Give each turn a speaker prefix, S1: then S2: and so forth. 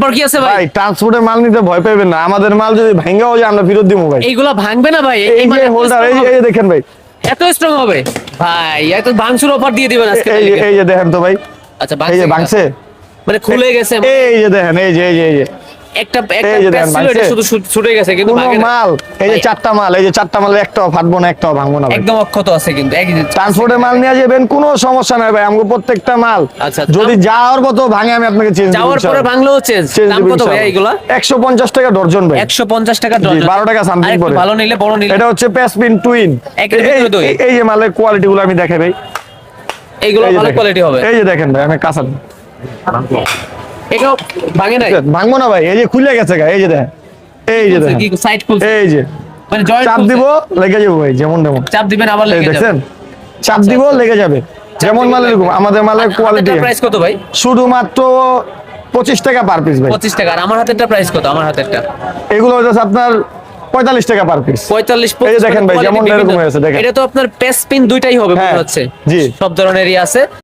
S1: Number কি আছে ভাই?
S2: ভাই ট্রান্সপোর্টের মাল নিতে ভয় পাবেন না, আমাদের মাল যদি ভাঙাও যায় আমরা ফেরত দিব ভাই।
S1: এইগুলা ভাঙবে না ভাই?
S2: এই যে হোল্ডার, এই যে দেখেন ভাই,
S1: এত স্ট্রং হবে ভাই? এত ভাঙচুর অফার দিয়ে দিবেন আজকে?
S2: এই যে দেখেন তো ভাই,
S1: আচ্ছা
S2: এই যে ভাঙছে,
S1: মানে খুলে গেছে?
S2: এই যে দেখেন, এই যে
S1: একটা
S2: এই যে দেখেন
S1: ছিল, এটা শুধু ছুটে গেছে কিন্তু
S2: কোন
S1: ভাঙে না।
S2: মাল, এই যে
S1: ভাই,
S2: চারটা মাল, এই যে চারটা মাল একটাও ফাটবো না, একটাও ভাঙবো না ভাই।
S1: একদম অক্ষত আছে কিন্তু
S2: ট্রান্সপোর্টের মাল নিয়ে যাবেন, কোনো সমস্যা নাই ভাই, আমাকে প্রত্যেকটা মাল
S1: আচ্ছা,
S2: যদি যাওয়ার মতো ভাঙে আমি আপনাকে চেঞ্জ দিব।
S1: যাওয়ার পরে ভাঙলেও চেঞ্জ? দাম কত ভাই এগুলা?
S2: 150 টাকা ডর্জন ভাই।
S1: 150 টাকা ডজন,
S2: 12 টাকা সামথিং পড়ে।
S1: ভালো নিলে বড় নিলে
S2: এটা হচ্ছে পেসপিন টুইন।
S1: একের ভিতরে দুই।
S2: এই যে মালের কোয়ালিটি গুলো আমি দেখাই ভাই,
S1: এইগুলো
S2: এই যে
S1: ভালো
S2: দেখেন।
S1: কোয়ালিটি হবে।
S2: এই যে দেখেন ভাই, আমি কাঁচা
S1: এটাও ভাঙে নাই?
S2: ভাঙবো না ভাই, এই যে খুলে গেছে গা, এই যে দেখেন, এই যে দেখেন,
S1: কি সাইড খুলছে?
S2: এই যে
S1: মানে জয়েন্ট
S2: চাপ দিব লেগে যাবে ভাই, যেমন তেমন
S1: চাপ দিবেন আবার
S2: এই
S1: লেগে যাবে।
S2: দেখছেন, চাপ দিব লেগে যাবে, যেমন মাল এরকম। আমাদের মালের কোয়ালিটি
S1: প্রাইস কত ভাই?
S2: শুধুমাত্র 25 টাকা পার পিস ভাই।
S1: 25 টাকা। আর আমার হাতেরটা প্রাইস কত? আমার হাতেরটা
S2: এগুলো হচ্ছে আপনার 45 টাকা পার পিস।
S1: 45
S2: এই যে দেখেন ভাই, যেমন এরকম হয়েছে দেখেন।
S1: এটা তো আপনার পেস পিন দুইটাই হবে মনে
S2: হ্যাঁ,
S1: হচ্ছে?
S2: জি।
S1: সব ধরনেরই আছে।